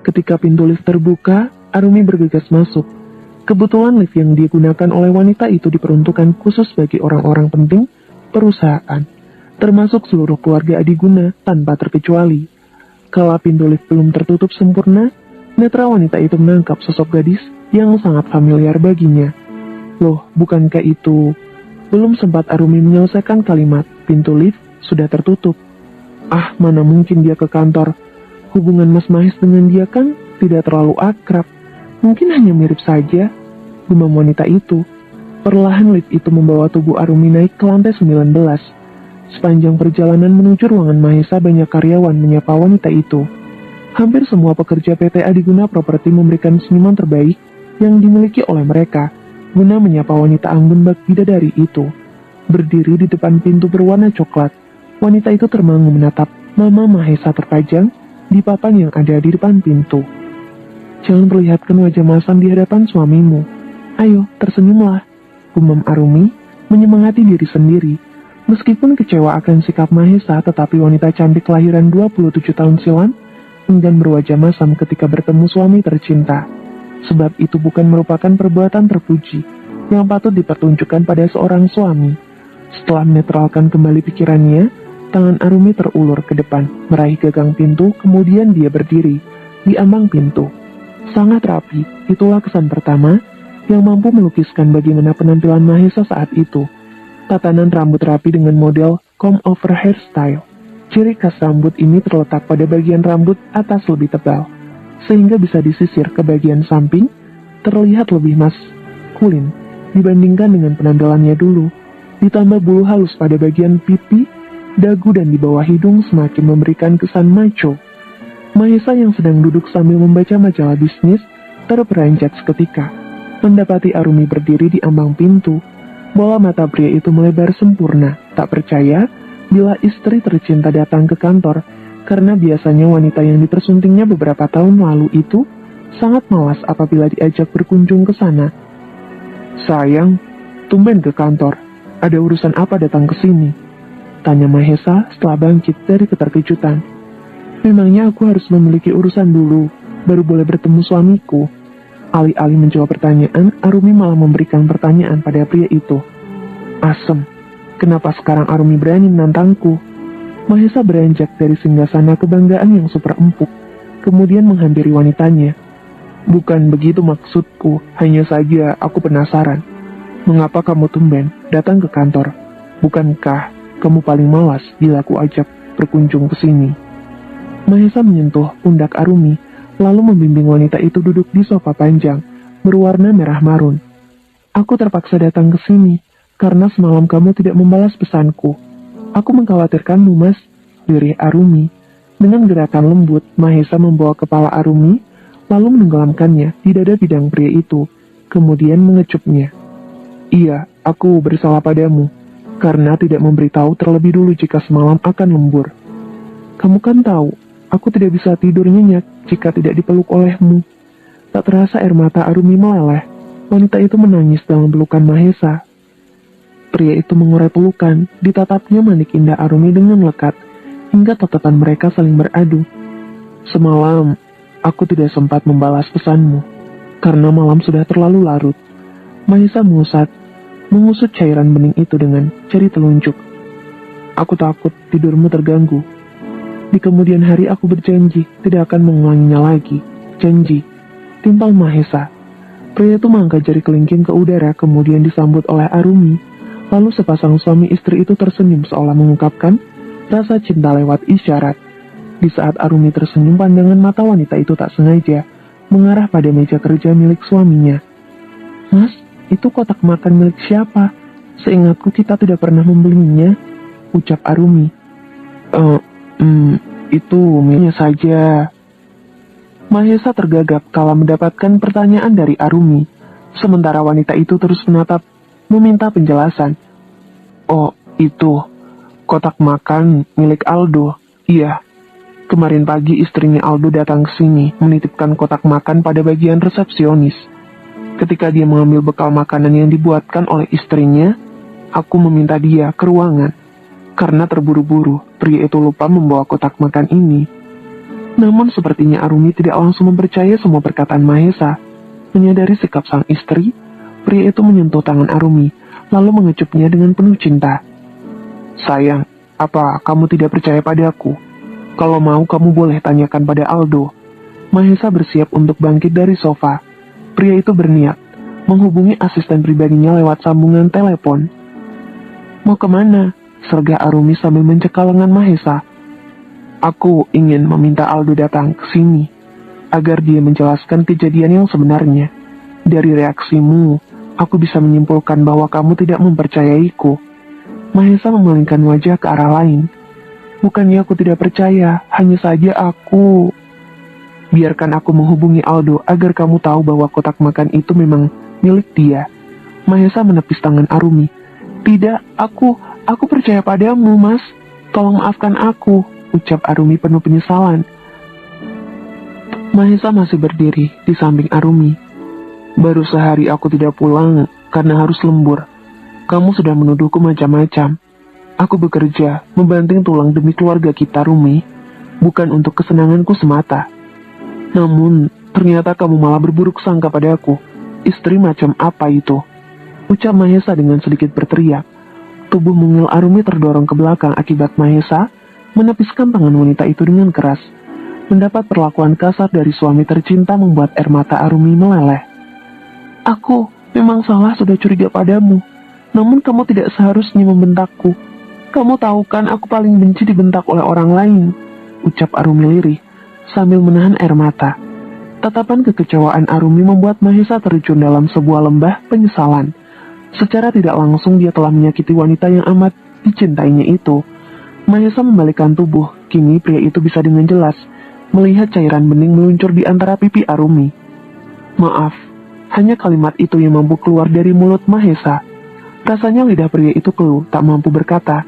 Ketika pintu lift terbuka, Arumi bergegas masuk. Kebetulan lift yang digunakan oleh wanita itu diperuntukkan khusus bagi orang-orang penting perusahaan, termasuk seluruh keluarga Adiguna tanpa terkecuali. Kala pintu lift belum tertutup sempurna, netra wanita itu menangkap sosok gadis yang sangat familiar baginya. Loh, bukankah itu? Belum sempat Arumi menyelesaikan kalimat, pintu lift sudah tertutup. Ah, mana mungkin dia ke kantor. Hubungan Mas Mahes dengan dia kan tidak terlalu akrab. Mungkin hanya mirip saja, gumam wanita itu. Perlahan lift itu membawa tubuh Arumi naik ke lantai 19. Sepanjang perjalanan menuju ruangan Mahesa, banyak karyawan menyapa wanita itu. Hampir semua pekerja PT Adiguna Properti memberikan senyuman terbaik yang dimiliki oleh mereka guna menyapa wanita anggun bak bidadari itu. Berdiri di depan pintu berwarna coklat, wanita itu termangu menatap Mama Mahesa terpajang di papan yang ada di depan pintu. Jangan perlihatkan wajah masam di hadapan suamimu. Ayo, tersenyumlah, gumam Arumi, menyemangati diri sendiri. Meskipun kecewa akan sikap Mahesa, tetapi wanita cantik kelahiran 27 tahun silam enggan berwajah masam ketika bertemu suami tercinta. Sebab itu bukan merupakan perbuatan terpuji yang patut dipertunjukkan pada seorang suami. Setelah menetralkan kembali pikirannya, tangan Arumi terulur ke depan, meraih gagang pintu, kemudian dia berdiri di ambang pintu. Sangat rapi, itulah kesan pertama yang mampu melukiskan bagaimana penampilan Mahesa saat itu. Tatanan rambut rapi dengan model comb over hairstyle. Ciri khas rambut ini terletak pada bagian rambut atas lebih tebal, sehingga bisa disisir ke bagian samping, terlihat lebih maskulin dibandingkan dengan penampilannya dulu. Ditambah bulu halus pada bagian pipi, dagu dan di bawah hidung semakin memberikan kesan macho. Mahesa yang sedang duduk sambil membaca majalah bisnis terperanjat seketika, mendapati Arumi berdiri di ambang pintu. Bola mata pria itu melebar sempurna, tak percaya bila istri tercinta datang ke kantor, karena biasanya wanita yang dipersuntingnya beberapa tahun lalu itu sangat malas apabila diajak berkunjung ke sana. Sayang, tumben ke kantor. Ada urusan apa datang ke sini? Tanya Mahesa setelah bangkit dari keterkejutan. Memangnya aku harus memiliki urusan dulu, baru boleh bertemu suamiku. Alih-alih menjawab pertanyaan, Arumi malah memberikan pertanyaan pada pria itu. Asem, kenapa sekarang Arumi berani menantangku? Mahesa beranjak dari singgasana kebanggaan yang super empuk, kemudian menghampiri wanitanya. Bukan begitu maksudku, hanya saja aku penasaran. Mengapa kamu tumben datang ke kantor? Bukankah kamu paling malas bila aku ajak berkunjung ke sini? Mahesa menyentuh pundak Arumi, lalu membimbing wanita itu duduk di sofa panjang, berwarna merah marun. Aku terpaksa datang ke sini, karena semalam kamu tidak membalas pesanku. Aku mengkhawatirkanmu, Mas, lirih Arumi. Dengan gerakan lembut, Mahesa membawa kepala Arumi, lalu menenggelamkannya di dada bidang pria itu, kemudian mengecupnya. Iya, aku bersalah padamu, karena tidak memberitahu terlebih dulu jika semalam akan lembur. Kamu kan tahu, aku tidak bisa tidur nyenyak jika tidak dipeluk olehmu. Tak terasa air mata Arumi meleleh. Wanita itu menangis dalam pelukan Mahesa. Pria itu mengurai pelukan, ditatapnya manik indah Arumi dengan lekat, hingga tatapan mereka saling beradu. Semalam, aku tidak sempat membalas pesanmu, karena malam sudah terlalu larut. Mahesa mengusut cairan bening itu dengan jari telunjuk. Aku takut tidurmu terganggu. Di kemudian hari aku berjanji tidak akan mengulanginya lagi. Janji, timpal Mahesa. Pria itu mengangkat jari kelingking ke udara, kemudian disambut oleh Arumi. Lalu sepasang suami istri itu tersenyum seolah mengungkapkan rasa cinta lewat isyarat. Di saat Arumi tersenyum, pandangan mata wanita itu tak sengaja mengarah pada meja kerja milik suaminya. Mas, itu kotak makan milik siapa? Seingatku kita tidak pernah membelinya, ucap Arumi. Itu miliknya saja. Mahesa tergagap kala mendapatkan pertanyaan dari Arumi. Sementara wanita itu terus meminta penjelasan. Oh, itu kotak makan milik Aldo. Iya, kemarin pagi istrinya Aldo datang ke sini menitipkan kotak makan pada bagian resepsionis. Ketika dia mengambil bekal makanan yang dibuatkan oleh istrinya, aku meminta dia ke ruangan. Karena terburu-buru, pria itu lupa membawa kotak makan ini. Namun sepertinya Arumi tidak langsung mempercayai semua perkataan Mahesa. Menyadari sikap sang istri, pria itu menyentuh tangan Arumi, lalu mengecupnya dengan penuh cinta. Sayang, apa kamu tidak percaya padaku? Kalau mau kamu boleh tanyakan pada Aldo. Mahesa bersiap untuk bangkit dari sofa. Pria itu berniat menghubungi asisten pribadinya lewat sambungan telepon. Mau kemana? Sergah Arumi sambil mencekal lengan Mahesa. Aku ingin meminta Aldo datang ke sini, agar dia menjelaskan kejadian yang sebenarnya. Dari reaksimu, aku bisa menyimpulkan bahwa kamu tidak mempercayaiku. Mahesa memalingkan wajah ke arah lain. Bukannya aku tidak percaya, hanya saja aku... Biarkan aku menghubungi Aldo agar kamu tahu bahwa kotak makan itu memang milik dia. Mahesa menepis tangan Arumi. Tidak, aku percaya padamu, Mas. Tolong maafkan aku, ucap Arumi penuh penyesalan. Mahesa masih berdiri di samping Arumi. Baru sehari aku tidak pulang karena harus lembur. Kamu sudah menuduhku macam-macam. Aku bekerja, membanting tulang demi keluarga kita, Rumi. Bukan untuk kesenanganku semata. Namun, ternyata kamu malah berburuk sangka padaku. Istri macam apa itu? Ucap Mahesa dengan sedikit berteriak. Tubuh mungil Arumi terdorong ke belakang akibat Mahesa menepiskan tangan wanita itu dengan keras. Mendapat perlakuan kasar dari suami tercinta membuat air mata Arumi meleleh. Aku memang salah sudah curiga padamu. Namun kamu tidak seharusnya membentakku. Kamu tahu kan aku paling benci dibentak oleh orang lain, ucap Arumi lirih sambil menahan air mata. Tatapan kekecewaan Arumi membuat Mahesa terjun dalam sebuah lembah penyesalan. Secara tidak langsung dia telah menyakiti wanita yang amat dicintainya itu. Mahesa membalikkan tubuh, kini pria itu bisa dengan jelas melihat cairan bening meluncur di antara pipi Arumi. Maaf, hanya kalimat itu yang mampu keluar dari mulut Mahesa. Rasanya lidah pria itu keluh, tak mampu berkata.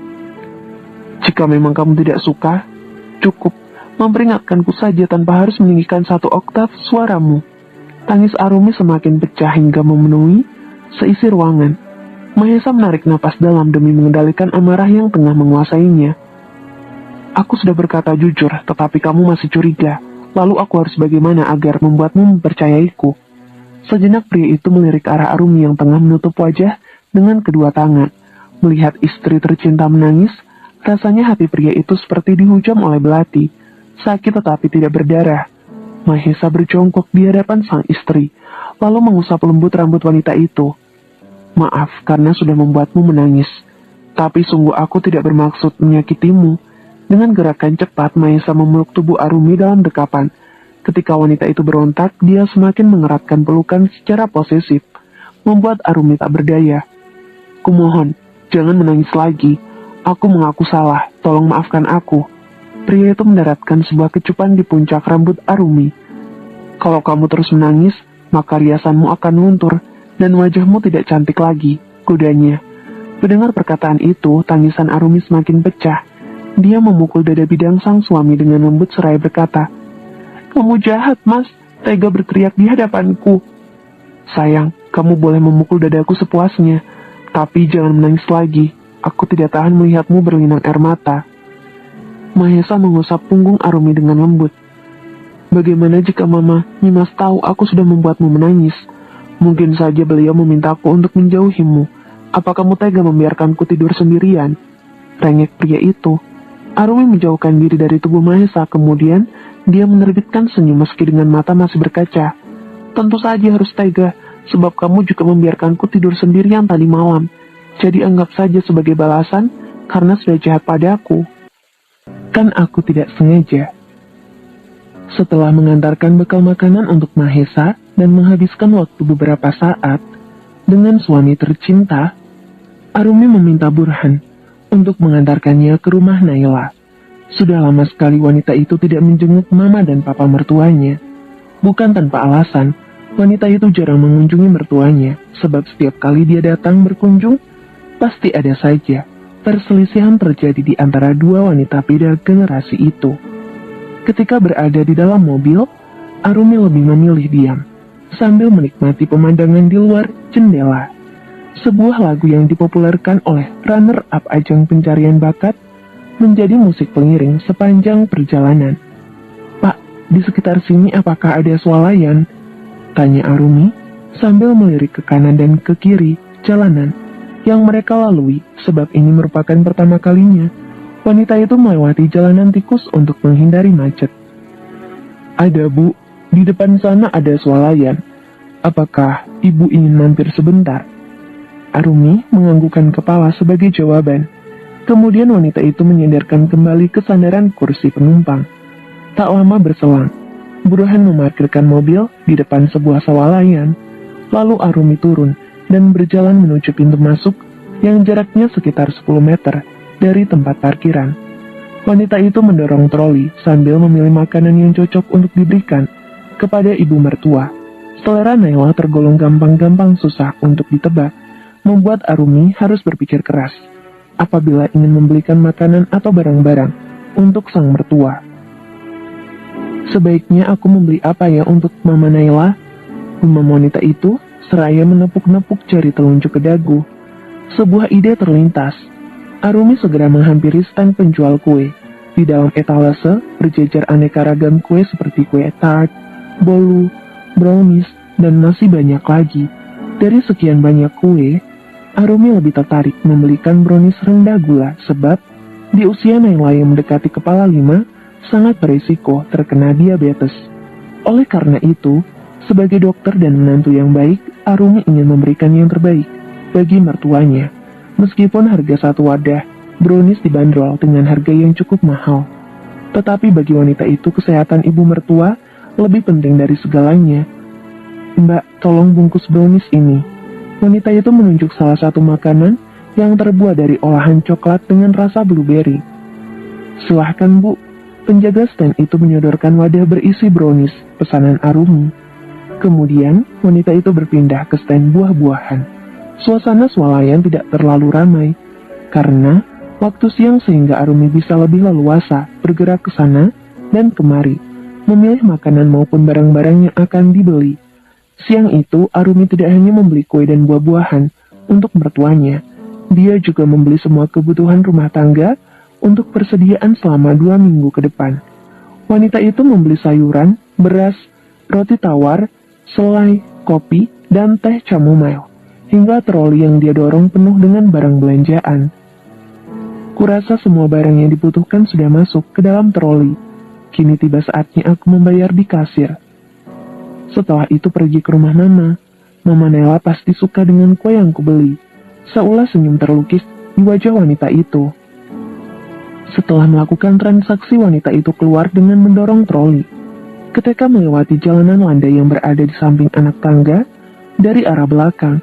Jika memang kamu tidak suka, cukup memperingatkanku saja tanpa harus meninggikan 1 oktav suaramu. Tangis Arumi semakin pecah hingga memenuhi seisi ruangan. Mahesa menarik napas dalam demi mengendalikan amarah yang tengah menguasainya. Aku sudah berkata jujur, tetapi kamu masih curiga. Lalu aku harus bagaimana agar membuatmu mempercayaiku? Sejenak pria itu melirik arah Arumi yang tengah menutup wajah dengan kedua tangan. Melihat istri tercinta menangis, rasanya hati pria itu seperti dihujam oleh belati. Sakit tetapi tidak berdarah. Mahesa berjongkok di hadapan sang istri, lalu mengusap lembut rambut wanita itu. Maaf karena sudah membuatmu menangis. Tapi sungguh aku tidak bermaksud menyakitimu. Dengan gerakan cepat, Mahesa memeluk tubuh Arumi dalam dekapan. Ketika wanita itu berontak, dia semakin mengeratkan pelukan secara posesif, membuat Arumi tak berdaya. Kumohon, jangan menangis lagi. Aku mengaku salah, tolong maafkan aku. Pria itu mendaratkan sebuah kecupan di puncak rambut Arumi. Kalau kamu terus menangis, maka riasanmu akan luntur, dan wajahmu tidak cantik lagi, godanya. Mendengar perkataan itu, tangisan Arumi semakin pecah. Dia memukul dada bidang sang suami dengan lembut seraya berkata, Kamu jahat, Mas, tega berteriak di hadapanku. Sayang, kamu boleh memukul dadaku sepuasnya, tapi jangan menangis lagi. Aku tidak tahan melihatmu berlinang air mata. Mahesa mengusap punggung Arumi dengan lembut. Bagaimana jika Mama Nimas tahu aku sudah membuatmu menangis? Mungkin saja beliau memintaku untuk menjauhimu. Apa kamu tega membiarkanku tidur sendirian? Rengek pria itu. Arumi menjauhkan diri dari tubuh Mahesa, kemudian dia menerbitkan senyum meski dengan mata masih berkaca. Tentu saja harus tega, sebab kamu juga membiarkanku tidur sendirian tadi malam. Jadi anggap saja sebagai balasan, karena sudah jahat padaku. Kan aku tidak sengaja. Setelah mengantarkan bekal makanan untuk Mahesa dan menghabiskan waktu beberapa saat dengan suami tercinta, Arumi meminta Burhan untuk mengantarkannya ke rumah Naila. Sudah lama sekali wanita itu tidak menjenguk mama dan papa mertuanya. Bukan tanpa alasan, wanita itu jarang mengunjungi mertuanya, sebab setiap kali dia datang berkunjung, pasti ada saja perselisihan terjadi di antara dua wanita beda generasi itu. Ketika berada di dalam mobil, Arumi lebih memilih diam, sambil menikmati pemandangan di luar jendela. Sebuah lagu yang dipopulerkan oleh runner-up ajang pencarian bakat menjadi musik pengiring sepanjang perjalanan. Pak, Di sekitar sini apakah ada swalayan? Tanya Arumi sambil melirik ke kanan dan ke kiri jalanan yang mereka lalui, sebab ini merupakan pertama kalinya wanita itu melewati jalanan tikus untuk menghindari macet. Ada, Bu, di depan sana ada swalayan. Apakah ibu ingin mampir sebentar? Arumi menganggukkan kepala sebagai jawaban. Kemudian wanita itu menyandarkan kembali kesandaran kursi penumpang. Tak lama berselang, Burhan memarkirkan mobil di depan sebuah swalayan. Lalu Arumi turun dan berjalan menuju pintu masuk yang jaraknya sekitar 10 meter dari tempat parkiran. Wanita itu mendorong troli sambil memilih makanan yang cocok untuk diberikan kepada ibu mertua. Selera Naila tergolong gampang-gampang susah untuk ditebak, membuat Arumi harus berpikir keras apabila ingin membelikan makanan atau barang-barang untuk sang mertua. Sebaiknya aku membeli apa ya untuk Mama Naila? Gumam wanita itu seraya menepuk-nepuk jari telunjuk ke dagu. Sebuah ide terlintas. Arumi segera menghampiri stand penjual kue. Di dalam etalase berjejer aneka ragam kue seperti kue tart, bolu, brownies, dan masih banyak lagi. Dari sekian banyak kue, Arumi lebih tertarik membelikan brownies rendah gula sebab di usia Naila yang mendekati kepala 5 sangat berisiko terkena diabetes. Oleh karena itu, sebagai dokter dan menantu yang baik, Arumi ingin memberikan yang terbaik bagi mertuanya. Meskipun harga satu wadah brownies dibanderol dengan harga yang cukup mahal. Tetapi bagi wanita itu kesehatan ibu mertua lebih penting dari segalanya. Mbak, tolong bungkus brownies ini. Wanita itu menunjuk salah satu makanan yang terbuat dari olahan coklat dengan rasa blueberry. Silahkan, Bu. Penjaga stand itu menyodorkan wadah berisi brownies pesanan Arumi. Kemudian, wanita itu berpindah ke stand buah-buahan. Suasana swalayan tidak terlalu ramai, karena waktu siang sehingga Arumi bisa lebih leluasa bergerak ke sana dan kemari, memilih makanan maupun barang-barang yang akan dibeli. Siang itu, Arumi tidak hanya membeli kue dan buah-buahan untuk mertuanya, dia juga membeli semua kebutuhan rumah tangga untuk persediaan selama 2 minggu ke depan. Wanita itu membeli sayuran, beras, roti tawar, selai, kopi, dan teh chamomile, hingga troli yang dia dorong penuh dengan barang belanjaan. Kurasa semua barang yang dibutuhkan sudah masuk ke dalam troli. Kini tiba saatnya aku membayar di kasir. Setelah itu pergi ke rumah Mama. Mama Naila pasti suka dengan kue yang kubeli. Seulas senyum terlukis di wajah wanita itu. Setelah melakukan transaksi, wanita itu keluar dengan mendorong troli. Ketika melewati jalanan landai yang berada di samping anak tangga, dari arah belakang,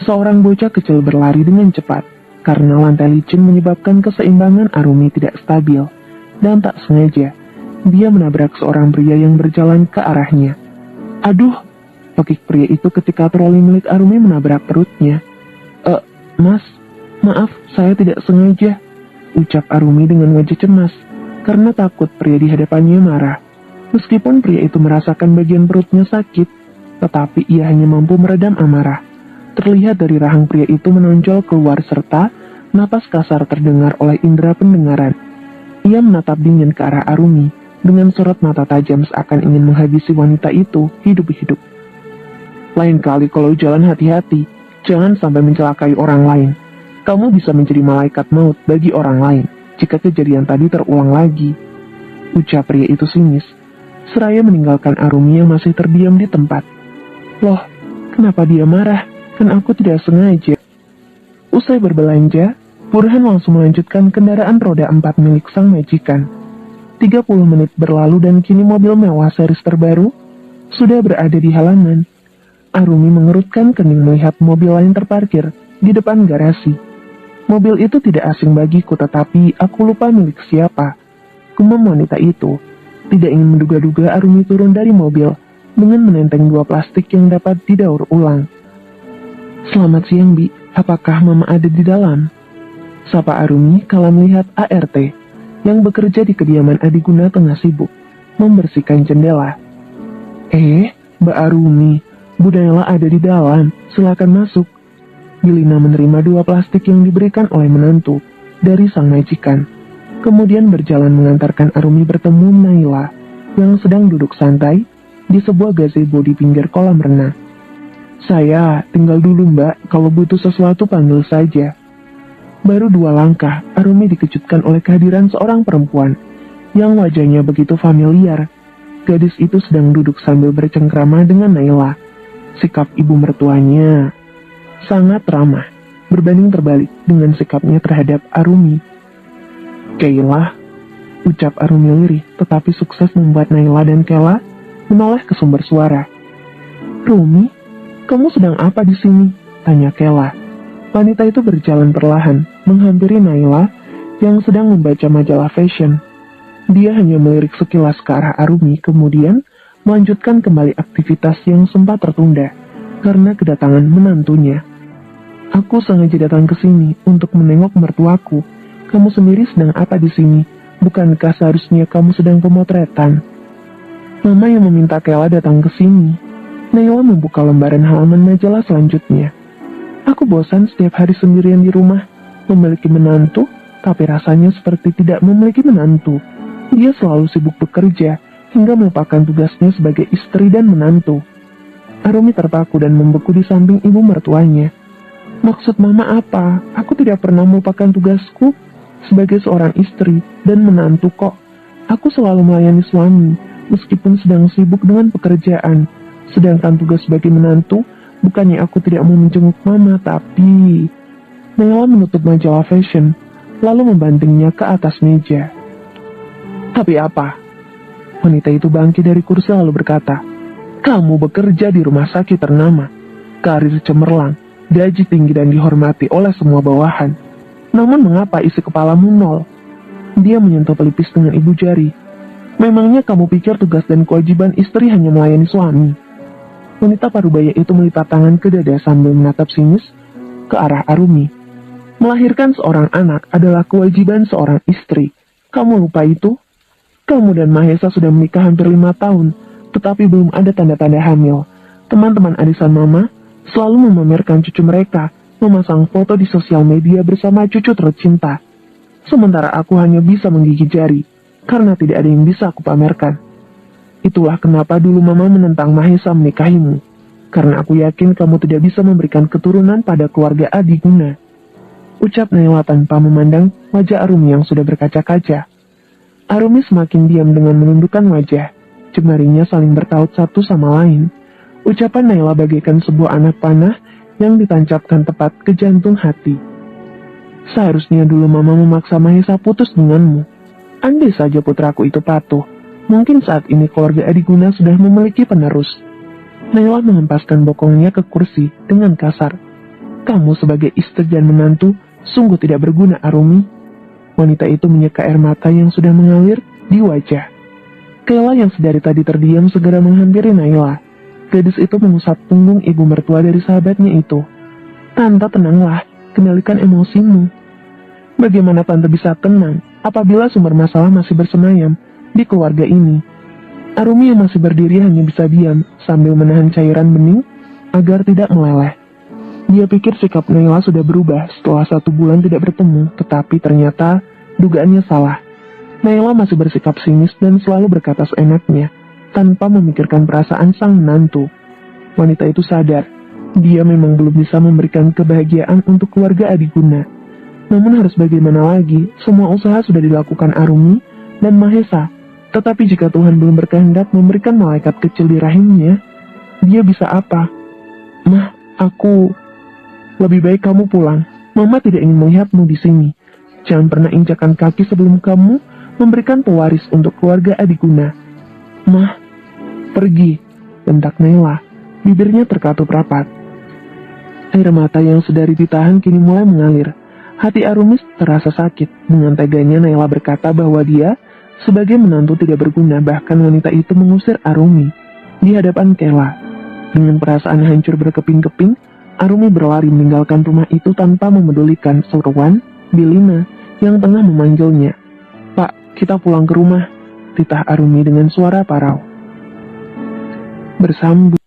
seorang bocah kecil berlari dengan cepat, karena lantai licin menyebabkan keseimbangan Arumi tidak stabil, dan tak sengaja, dia menabrak seorang pria yang berjalan ke arahnya. Aduh, pekik pria itu ketika troli milik Arumi menabrak perutnya. Mas, maaf, saya tidak sengaja, ucap Arumi dengan wajah cemas, karena takut pria di hadapannya marah. Meskipun pria itu merasakan bagian perutnya sakit, tetapi ia hanya mampu meredam amarah. Terlihat dari rahang pria itu menonjol keluar serta napas kasar terdengar oleh indera pendengaran. Ia menatap dingin ke arah Arumi dengan sorot mata tajam seakan ingin menghabisi wanita itu hidup-hidup. Lain kali kalau jalan hati-hati, jangan sampai mencelakai orang lain. Kamu bisa menjadi malaikat maut bagi orang lain jika kejadian tadi terulang lagi, ucap pria itu sinis, seraya meninggalkan Arumi yang masih terdiam di tempat. Loh, kenapa dia marah? Kan aku tidak sengaja. Usai berbelanja, Burhan langsung melanjutkan kendaraan roda 4 milik sang majikan. 30 menit berlalu dan kini mobil mewah series terbaru sudah berada di halaman. Arumi mengerutkan kening melihat mobil lain terparkir di depan garasi. Mobil itu tidak asing bagiku, tetapi aku lupa milik siapa. Gumam wanita itu. Tidak ingin menduga-duga Arumi turun dari mobil dengan menenteng 2 plastik yang dapat didaur ulang. Selamat siang, Bi. Apakah Mama ada di dalam? Sapa Arumi kala melihat ART yang bekerja di kediaman Adiguna tengah sibuk membersihkan jendela. Mbak Arumi, Bu Naila ada di dalam. Silakan masuk. Bilina menerima 2 plastik yang diberikan oleh menantu dari sang majikan. Kemudian berjalan mengantarkan Arumi bertemu Naila. yang sedang duduk santai di sebuah gazebo di pinggir kolam renang. "Saya tinggal dulu Mbak, kalau butuh sesuatu panggil saja." Baru 2 langkah, Arumi dikejutkan oleh kehadiran seorang perempuan yang wajahnya begitu familiar. Gadis itu sedang duduk sambil bercengkrama dengan Naila. Sikap ibu mertuanya sangat ramah, berbanding terbalik dengan sikapnya terhadap Arumi. "Kayla," ucap Arumi lirih, tetapi sukses membuat Naila dan Kayla menoleh ke sumber suara. "Rumi, kamu sedang apa di sini?" tanya Kayla. Wanita itu berjalan perlahan, menghampiri Naila yang sedang membaca majalah fashion. Dia hanya melirik sekilas ke arah Arumi, kemudian melanjutkan kembali aktivitas yang sempat tertunda karena kedatangan menantunya. "Aku sengaja datang ke sini untuk menengok mertuaku. Kamu sendiri sedang apa di sini? Bukankah seharusnya kamu sedang pemotretan?" "Mama yang meminta Kayla datang ke sini." Naila membuka lembaran halaman majalah selanjutnya. "Aku bosan setiap hari sendirian di rumah. Memiliki menantu, tapi rasanya seperti tidak memiliki menantu. Dia selalu sibuk bekerja, hingga melupakan tugasnya sebagai istri dan menantu." Arumi terpaku dan membeku di samping ibu mertuanya. "Maksud Mama apa? Aku tidak pernah melupakan tugasku sebagai seorang istri dan menantu kok. Aku selalu melayani suami, meskipun sedang sibuk dengan pekerjaan. Sedangkan tugas sebagai menantu, bukannya aku tidak mau menjenguk Mama, tapi..." Naila menutup majalah fashion, lalu membantingnya ke atas meja. "Tapi apa?" Wanita itu bangkit dari kursi lalu berkata, "Kamu bekerja di rumah sakit ternama, karir cemerlang, gaji tinggi dan dihormati oleh semua bawahan. Namun mengapa isi kepalamu nol?" Dia menyentuh pelipis dengan ibu jari. "Memangnya kamu pikir tugas dan kewajiban istri hanya melayani suami?" Wanita parubaya itu melipat tangan ke dada sambil menatap sinis ke arah Arumi. "Melahirkan seorang anak adalah kewajiban seorang istri. Kamu lupa itu? Kamu dan Mahesa sudah menikah hampir 5 tahun, tetapi belum ada tanda-tanda hamil. Teman-teman arisan Mama selalu memamerkan cucu mereka, memasang foto di sosial media bersama cucu tercinta. Sementara aku hanya bisa menggigit jari, karena tidak ada yang bisa aku pamerkan. Itulah kenapa dulu Mama menentang Mahesa menikahimu, karena aku yakin kamu tidak bisa memberikan keturunan pada keluarga Adiguna." Ucap Naila tanpa memandang wajah Arumi yang sudah berkaca-kaca. Arumi semakin diam dengan menundukkan wajah. Jemarinya saling bertaut satu sama lain. Ucapan Naila bagaikan sebuah anak panah yang ditancapkan tepat ke jantung hati. "Seharusnya dulu Mama memaksa Mahesa putus denganmu. Andai saja putraku itu patuh, mungkin saat ini keluarga Adiguna sudah memiliki penerus." Naila menghempaskan bokongnya ke kursi dengan kasar. "Kamu sebagai istri dan menantu sungguh tidak berguna, Arumi." Wanita itu menyeka air mata yang sudah mengalir di wajah. Kayla yang sedari tadi terdiam segera menghampiri Naila. Gadis itu mengusap punggung ibu mertua dari sahabatnya itu. "Tante, tenanglah, kendalikan emosimu." "Bagaimana Tante bisa tenang apabila sumber masalah masih bersemayam di keluarga ini?" Arumi yang masih berdiri hanya bisa diam sambil menahan cairan bening agar tidak meleleh. Dia pikir sikap Naila sudah berubah setelah 1 bulan tidak bertemu, tetapi ternyata dugaannya salah. Naila masih bersikap sinis dan selalu berkata seenaknya, tanpa memikirkan perasaan sang menantu. Wanita itu sadar, dia memang belum bisa memberikan kebahagiaan untuk keluarga Adiguna. Namun harus bagaimana lagi, semua usaha sudah dilakukan Arumi dan Mahesa. Tetapi jika Tuhan belum berkehendak memberikan malaikat kecil di rahimnya, dia bisa apa? "Mah, aku..." "Lebih baik kamu pulang. Mama tidak ingin melihatmu di sini. Jangan pernah injakan kaki sebelum kamu memberikan pewaris untuk keluarga Adiguna." "Mah, pergi," bentak Naila. Bibirnya terkatup rapat. Air mata yang sedari ditahan kini mulai mengalir. Hati Arumi terasa sakit. Dengan teganya Naila berkata bahwa dia sebagai menantu tidak berguna, bahkan wanita itu mengusir Arumi di hadapan Kayla. Dengan perasaan hancur berkeping-keping, Arumi berlari meninggalkan rumah itu tanpa memedulikan seruan Bilina yang tengah memanggilnya. "Pak, kita pulang ke rumah," titah Arumi dengan suara parau. Bersambung.